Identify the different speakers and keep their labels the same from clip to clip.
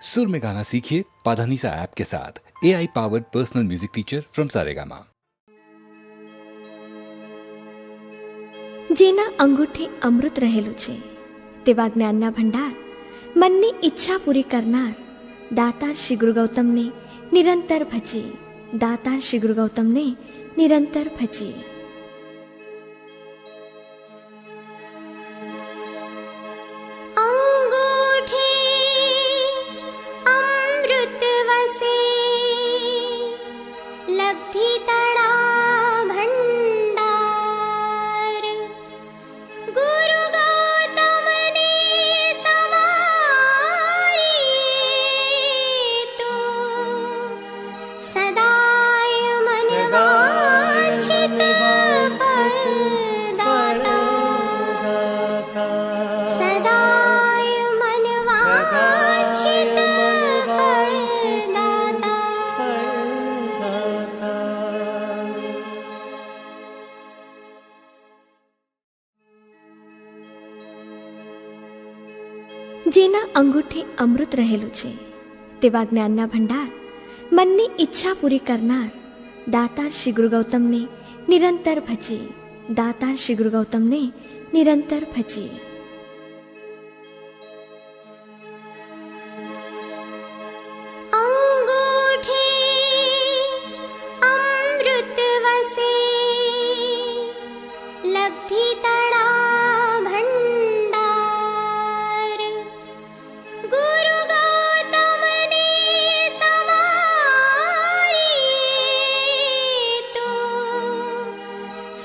Speaker 1: सुर में गाना सीखिए पाधानीसा ऐप के साथ। AI powered personal music teacher from Saregama.
Speaker 2: જેના અંગૂઠે અમૃત રહેલું છે તેવા જ્ઞાનના ભંડાર મનની ઈચ્છા પૂરી કરનાર દાતાર શ્રી ગુરુ ગૌતમને નિરંતર ભજીએ, દાતાર શ્રી ગુરુ ગૌતમને નિરંતર ભજીએ। જેના અંગૂઠે અમૃત રહેલું છે તેવા જ્ઞાનના ભંડાર મનની ઈચ્છા પૂરી કરનાર દાતાર શ્રી ગુરુ ગૌતમને નિરંતર ભજીએ, દાતાર શ્રી ગુરુ ગૌતમને નિરંતર ભજીએ।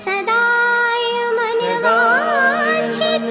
Speaker 3: સદાય મન વાંછિત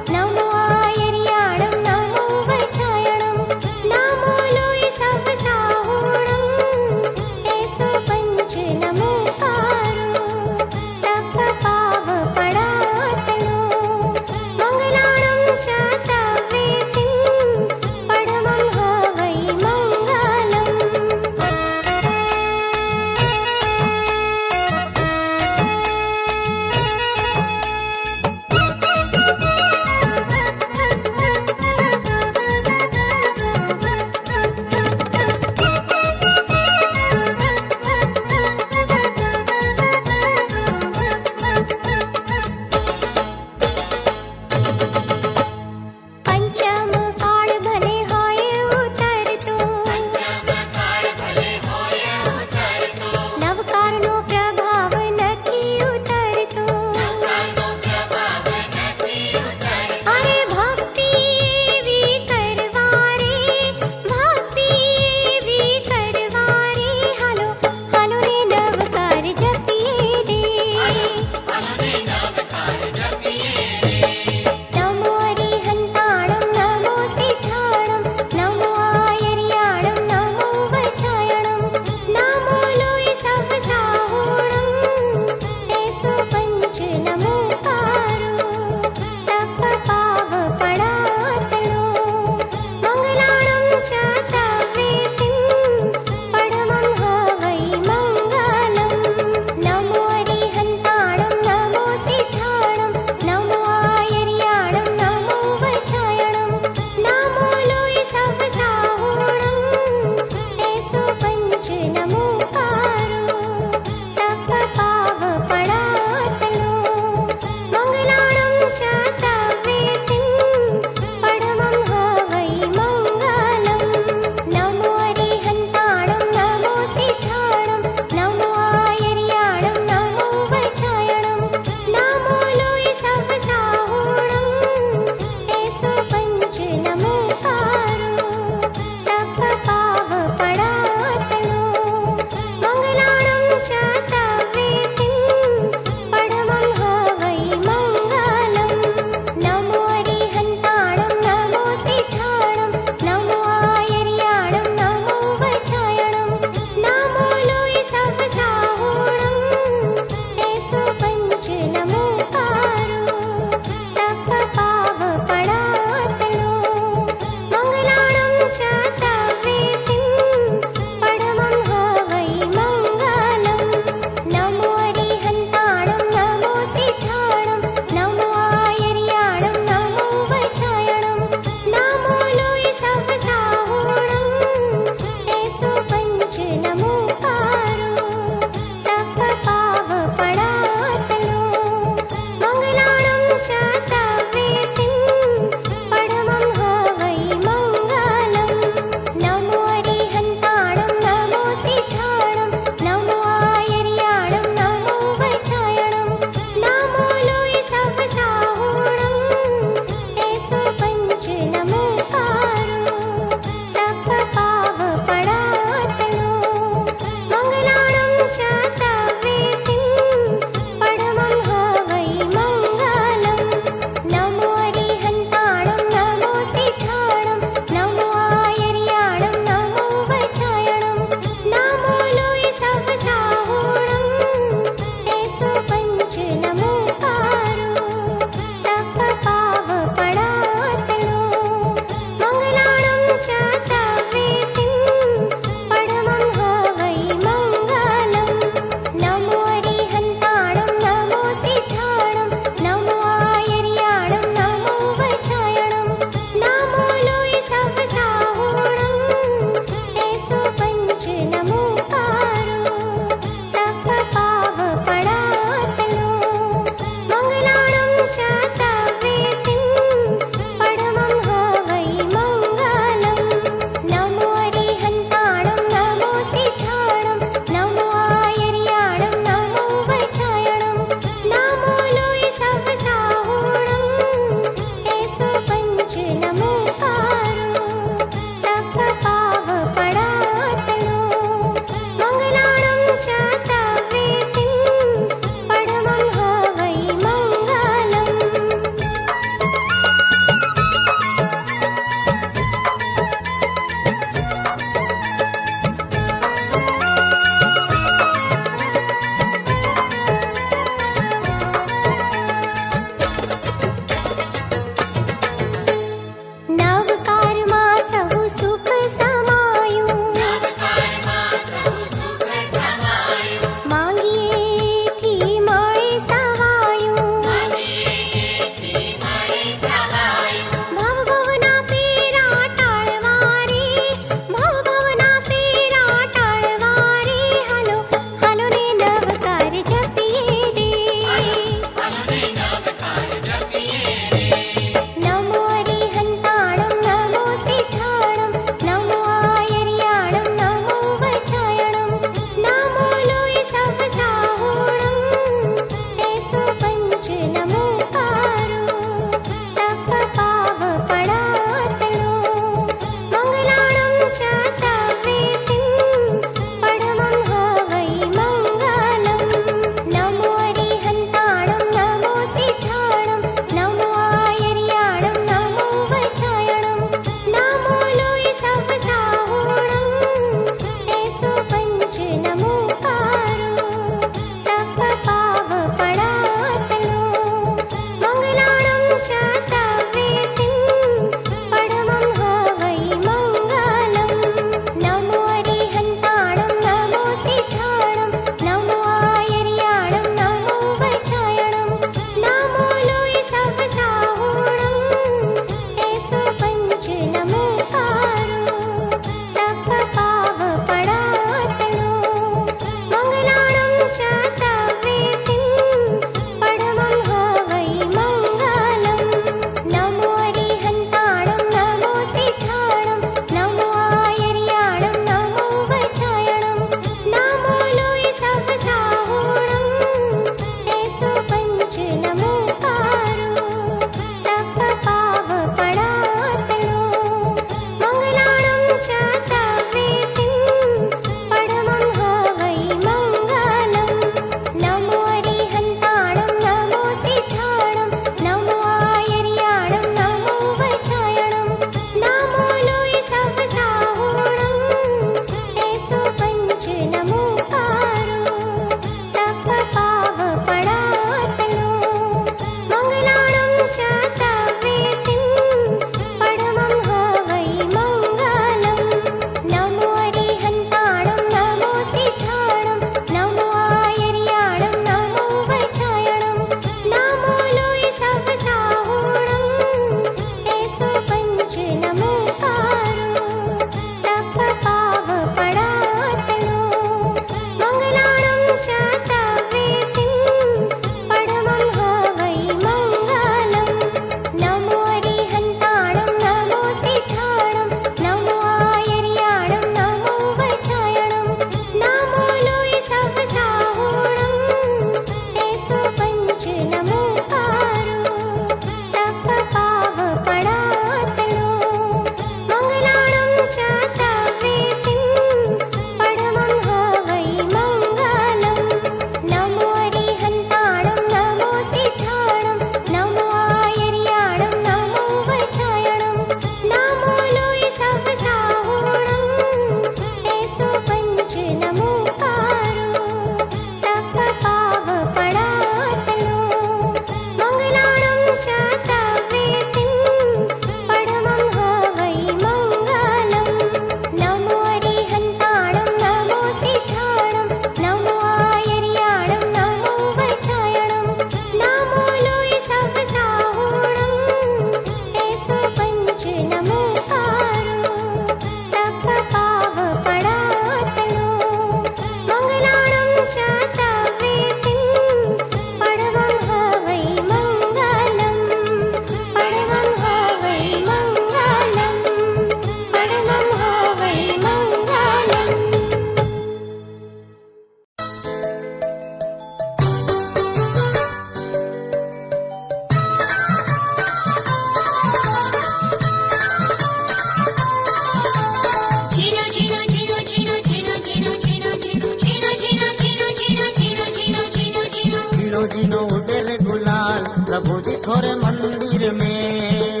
Speaker 3: झीनो झीनो उड़े रे गुलाल प्रभु जी थोरे मंदिर में।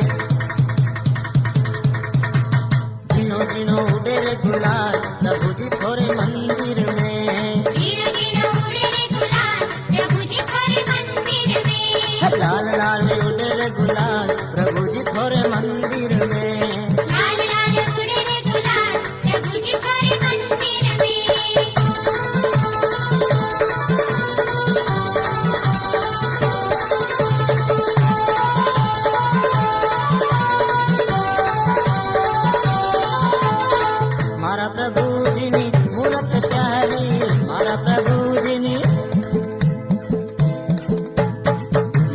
Speaker 3: झीनो झीनो उड़े रे गुलाल प्रभु जी थोरे मंदिर में।
Speaker 4: झीनो झीनो उड़े रे गुलाल प्रभु जी थोरे मंदिर में।
Speaker 3: लाल लाल उड़े रे गुलाल प्रभु जी थोरे मंदिर में।
Speaker 4: लाल लाल उड़े रे गुलाल प्रभु जी थोरे मंदिर में।
Speaker 3: मारा प्रभु जी नी मूरत प्यारी, मारा प्रभु जी नी,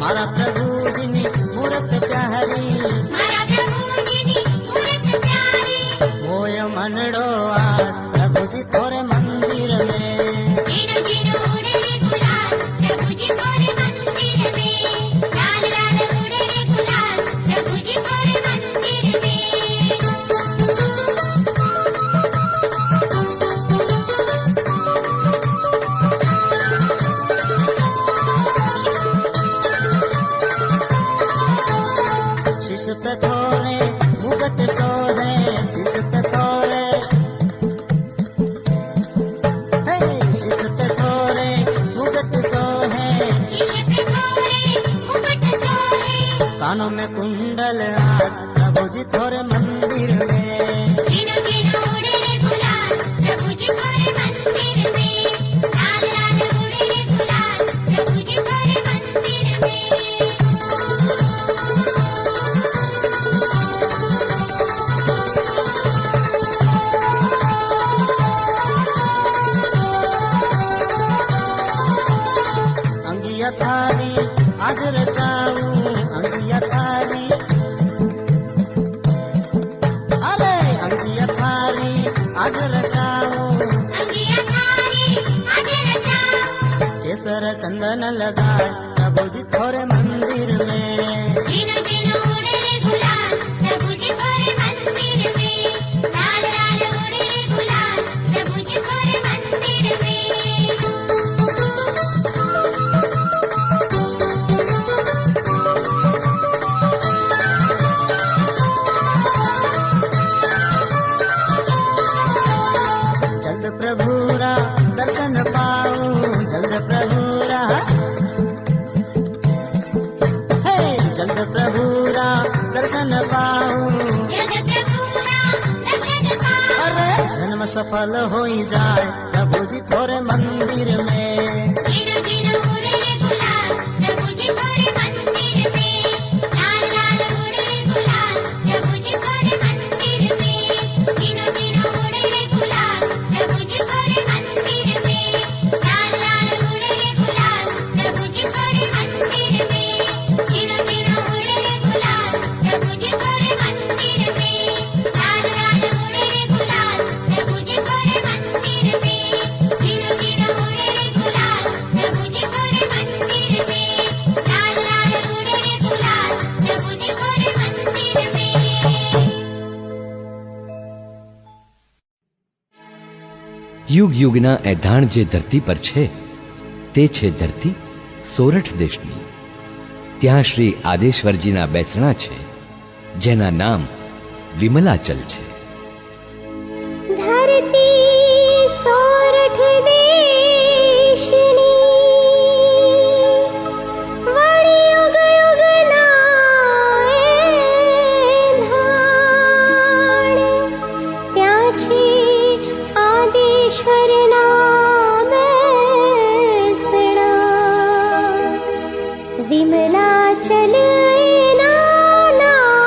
Speaker 3: मारा प्रभु जी नी मूरत प्यारी।
Speaker 4: मारा प्रभु जी नी मूरत प्यारी।
Speaker 3: होय मनड़ो आज प्रभु जी थोरे मंदिर में।
Speaker 4: झीनो झीनो उड़े रे गुलाल प्रभु जी थोरे मंदिर में। लाल लाल उड़े रे गुलाल प्रभु जी थोरे मंदिर में।
Speaker 3: शीश पे थोरे मुगट सोहे, शीश पे थोरे, हे शीश पे थोरे मुगट सोहे।
Speaker 4: शीश पे थोरे मुकुट सोहे।
Speaker 3: कानों में कुंडल आज प्रभु जी थोरे मंदिर में।
Speaker 4: झीनो झीनो उड़े रे गुलाल प्रभु जी थोरे मंदिर में। लाल लाल उड़े रे गुलाल प्रभु जी थोरे मंदिर में।
Speaker 3: अंगिया थारी आज रचाऊं, अंगिया थारी, अरे अंगिया थारी आज रचाऊं।
Speaker 4: अंगिया थारी आज रचाऊं।
Speaker 3: केसर चंदन लगाए प्रभु जी थोरे मंदिर में।
Speaker 4: झीनो झीनो उड़े रे गुलाल प्रभु जी थोरे मंदिर में। लाल लाल उड़े रे गुलाल प्रभु जी थोरे मंदिर में।
Speaker 3: जल्द प्रभुरा दर्शन पाऊं, जल्द प्रभुरा, हे जल्द प्रभुरा दर्शन पाऊं।
Speaker 4: जग प्रभुरा दर्शन पाऊं।
Speaker 3: अरे जन्म सफल हो जाए प्रभु जी थोरे मंदिर में।
Speaker 4: झीनो झीनो उड़े रे गुलाल प्रभु जी थोरे मंदिर में। लाल लाल उड़े रे गुलाल प्रभु जी थोरे मंदिर में। झीनो झीनो उड़े रे गुलाल प्रभु जी थोरे मंदिर में। लाल लाल उड़े रे गुलाल प्रभु जी थोरे मंदिर में। झीनो झीनो उड़े रे गुलाल प्रभु जी थोरे मंदिर में। लाल लाल उड़े रे गुलाल प्रभु जी थोरे मंदिर में। झीनो झीनो उड़े रे गुलाल प्रभु जी थोरे मंदिर में। लाल लाल उड़े रे गुलाल प्रभु जी थोरे मंदिर में।
Speaker 5: યુગ યુગના એધાણ જે ધરતી પર છે તે છે ધરતી સોરઠ દેશની. ત્યાં શ્રી આદેશ્વરજીના બેસણા છે જેના નામ વિમલાચલ છે.
Speaker 2: ધરતી સોરઠ દેશની વળી યુગ યુગના એધાણ ત્યાં છે આદેશ્વરના બેસણા. વિમલાચલ એના નામ.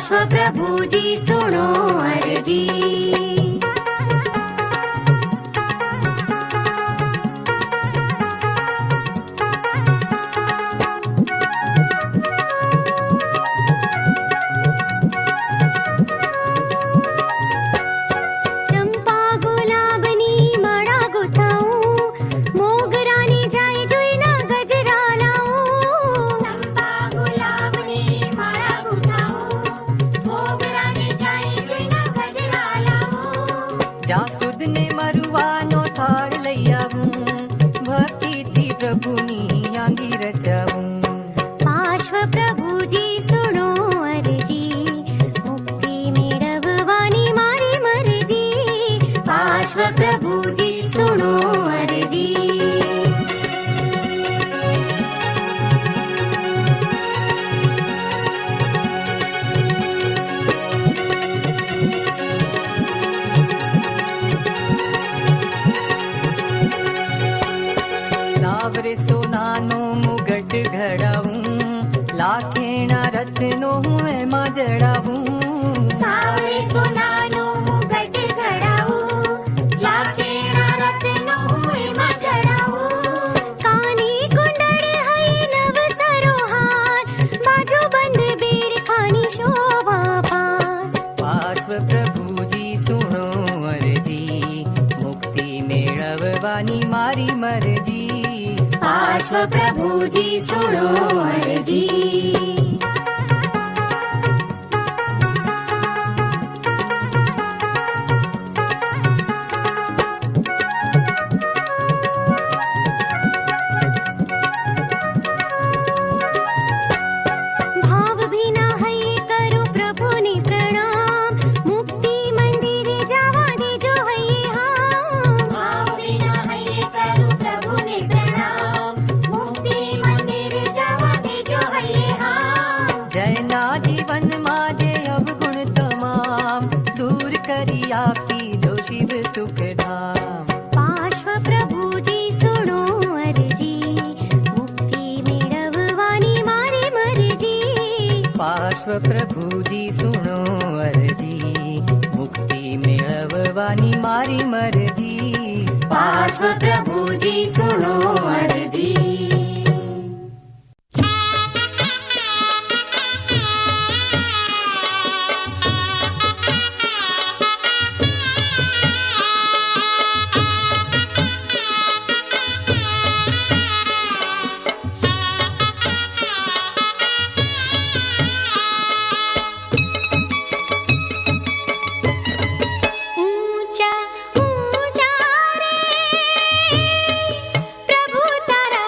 Speaker 4: पार्श्व प्रभु जी सुनो अर्जी। चंपा गुलाबनी माळा गुथाऊं, मोगरानी जाई जुईना गजरा लावूं। चंपा गुलाबनी माळा गुथाऊं, मोगरानी जाई जुईना गजरा लावूं।
Speaker 6: જાસુદને મરુવાનો થાળ લઈ આવું, ભક્તિથી પ્રભુની આંગી રચાવું।
Speaker 4: पार्श्व प्रभु जी सुनो अर्जी, मुक्ति मेळवવાની મારી મરજી। पार्श्व प्रभु जी सुनो अर्जी।
Speaker 6: સાવરે સોનાનો મુગટ ઘડાવું, લાખેણા રત્નો હું એમાં જડાવું।
Speaker 4: સાવરે સોનાનો મુગટ ઘડાવું, લાખેણા રત્નો હું એમાં જડાવું। કાની કુંડળ હૈ નવ સરોહાર, બાજુ બંધ બેર ખાની શોભા પાર।
Speaker 6: પાર્શ્વ પ્રભુજી સુણો અરજી, મુક્તિ મેળવવાની મારી મરજી।
Speaker 4: पार्श्व प्रभु जी सुनो अर्जी। भाव भीना हૈ करो प्रभुने प्रणाम, मुक्ति मंदिरे जावा देजो हૈ हाँ। भाव भीना हૈ करो प्रभुने प्रणाम, मुक्ति मंदिरे जावा देजो हૈ हाँ।
Speaker 6: જયના જીવનમાં જે અવગુણ તમામ, દૂર કરી આપી દો શિવ સુખધામ।
Speaker 4: पार्श्व प्रभु जी सुनो अर्जी, मुक्ति मेळवવાની મારી મરજી।
Speaker 6: પાર્શ્વ પ્રભુજી સુણો અરજી, મુક્તિ મેળવવાની મારી મરજી।
Speaker 4: पार्श्व प्रभु जी सुनो अर्जी। ऊंचा ऊंचा रे प्रभु तारा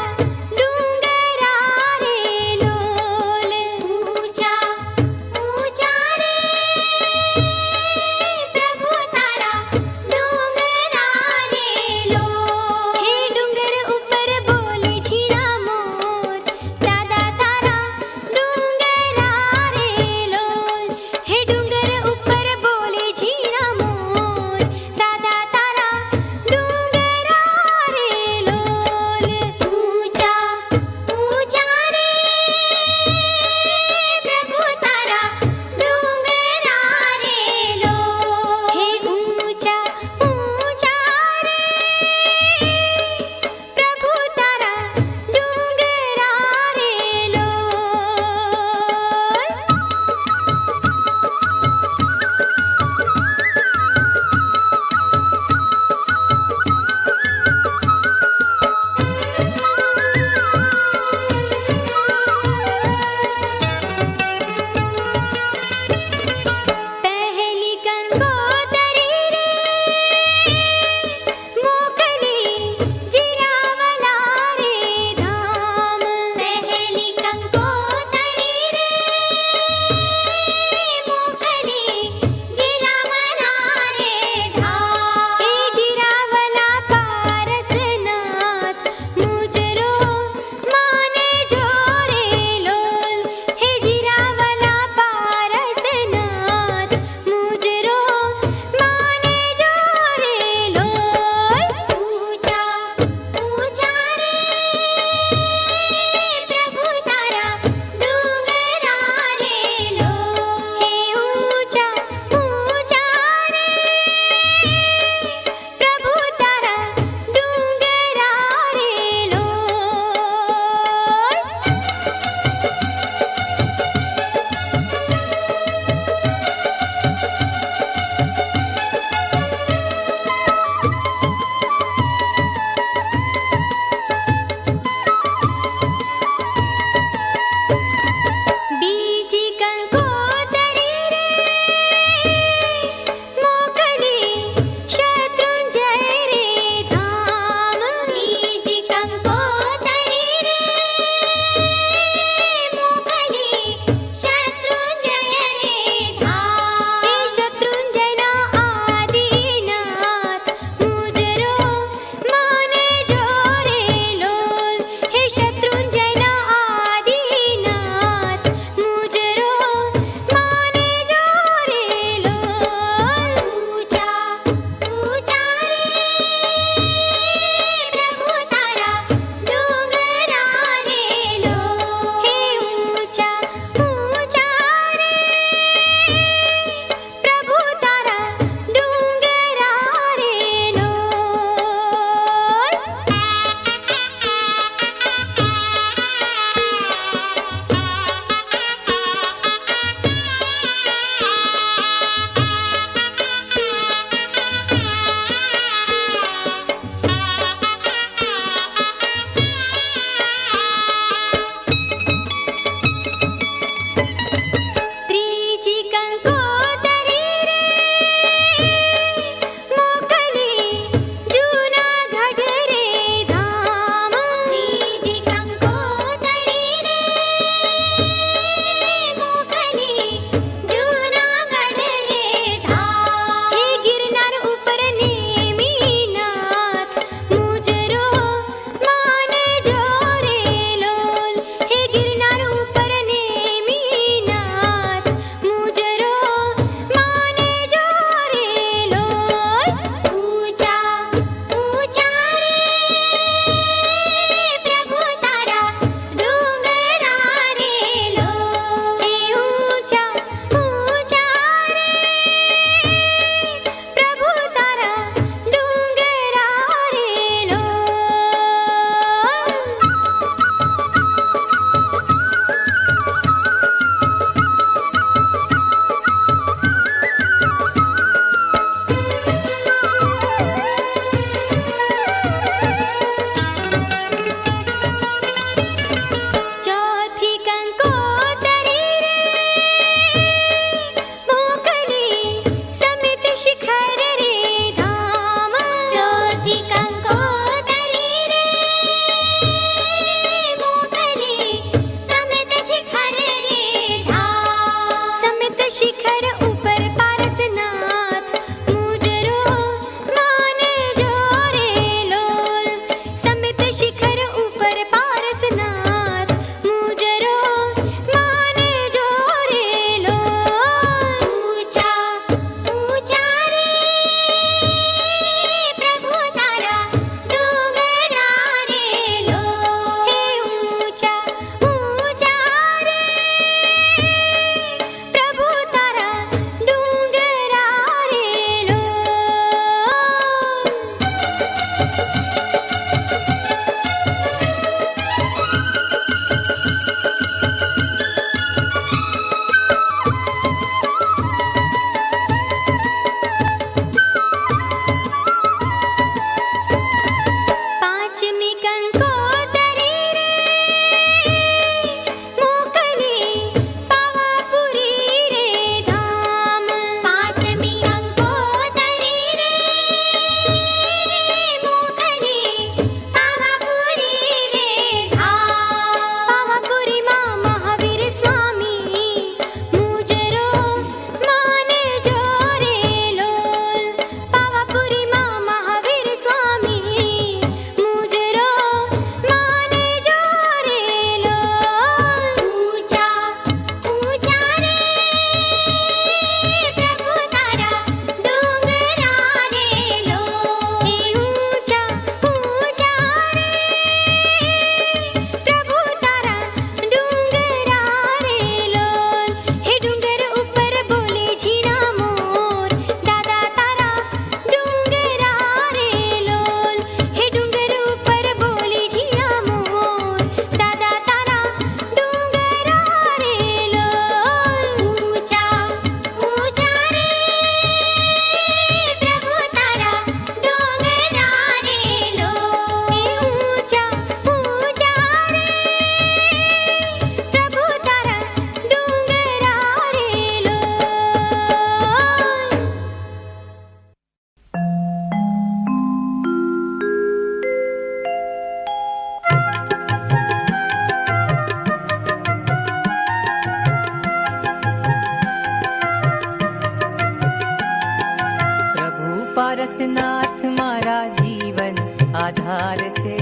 Speaker 6: પારસનાથ મારા જીવન આધાર છે.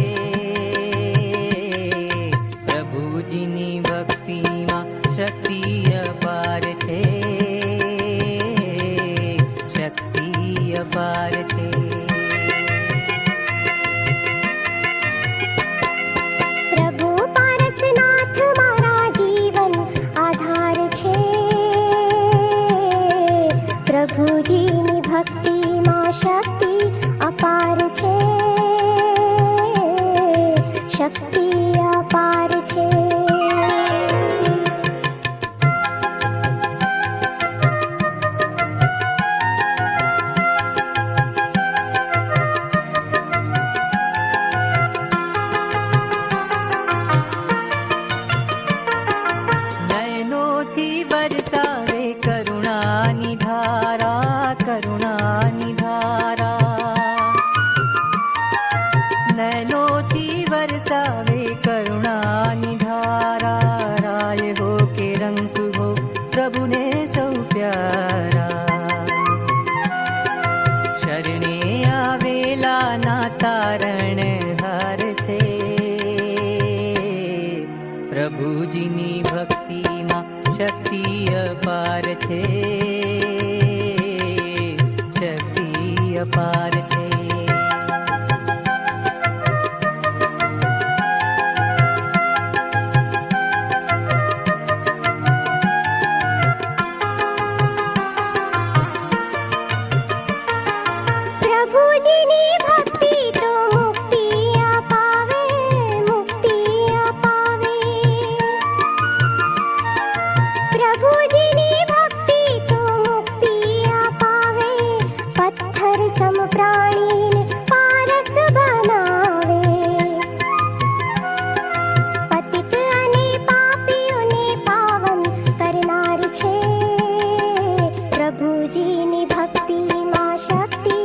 Speaker 6: પ્રભુજીની ભક્તિમાં શક્તિ અપાર છે, શક્તિ અપાર છે.
Speaker 4: પ્રભુ પારસનાથ મારા જીવન આધાર છે. પ્રભુજીની ભક્તિમાં શક્તિ અપાર છે, શક્તિ અપાર છે.
Speaker 6: નયનોથી વરસાવે કરુણાની ધારા, કરુણાની ધારા. નયનોથી વરસાવે કરુણાની ધારા. રાય હો કે રંગ હો પ્રભુને સૌ પ્યારા. શરણે આવેલા ના તારણ હાર છે. પ્રભુજીની ભક્તિમાં શક્તિ અપાર છે, શક્તિ અપાર છે.
Speaker 4: પ્રભુજીની ભક્તિ તો મુક્તિ અપાવે, મુક્તિ અપાવે. પ્રભુજીની ભક્તિ તો મુક્તિ અપાવે. પથ્થર સમ પ્રાણીને પારસ બનાવે. પતિત અને પાપીઓને પાવન કરનાર છે. પ્રભુજીની ભક્તિમાં શક્તિ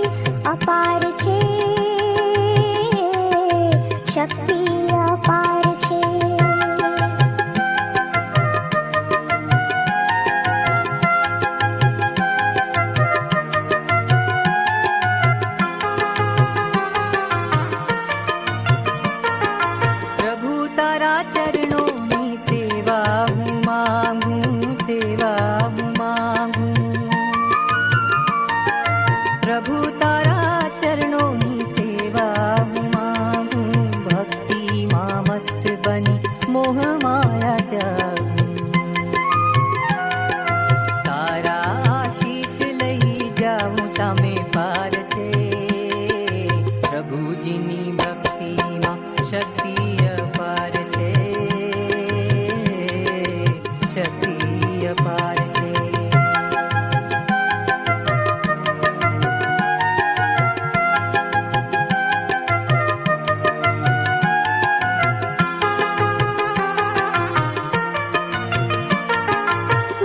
Speaker 4: અપાર છે, શક્તિ અપાર છે.
Speaker 6: પ્રભુ તારા ચરણોની સેવા હું માંગું, સેવા હું માંગું. પ્રભુ તારા ચરણોની સેવા હું માંગું. ભક્તિમાં મસ્ત બની મોહ માયા ત્યાગું. તારા આશીષ લઈ જાઉં સામે પાર છે. પ્રભુજીની ભક્તિમાં શક્તિ અપાર છે, શક્તિ અપાર છે.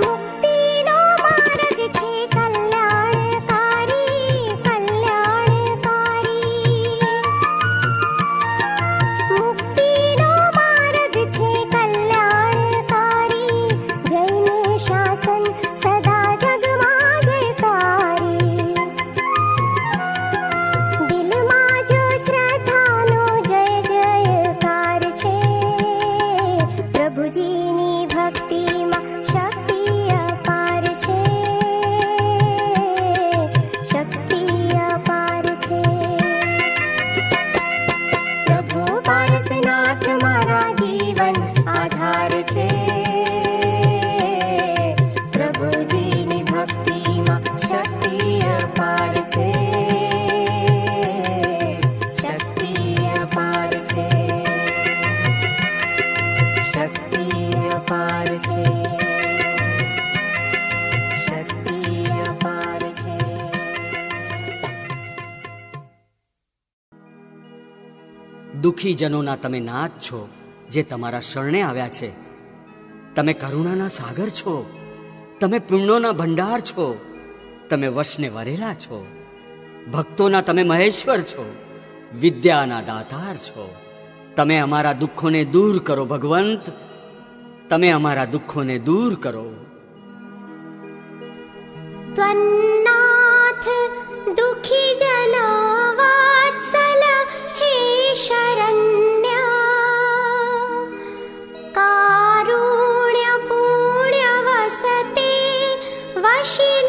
Speaker 4: મુક્તિનો માર્ગ છે કલ્યાણકારી, કલ્યાણકારી. મુક્તિનો માર્ગ છે કલ્યાણકારી. જૈન શાસન સદા જગમાં જયકારી. દિલમાં જો શ્રદ્ધાનો જય જયકાર છે. પ્રભુજીની ભક્તિમાં શક્તિ અપાર છે, શક્તિ અપાર છે. પ્રભુ પારસનાથ મારા જીવન આધાર છે. પ્રભુજીની ભક્તિમાં શક્તિ અપાર છે, શક્તિ અપાર છે, શક્તિ અપાર છે, શક્તિ અપાર છે.
Speaker 7: દુઃખી જનોના તમે નાથ છો, જે તમારા શરણે આવ્યા છે. તમે કરુણાના સાગર છો, તમે પુણ્યોના ભંડાર છો, તમે વશને વરેલા છો. ભક્તોના તમે મહેશ્વર છો, વિદ્યાના દાતાર છો. તમે અમારા દુઃખોને દૂર કરો ભગવંત, તમે અમારા દુઃખોને દૂર કરો.
Speaker 4: ત્વન્નાથ દુઃખી જન આશીષ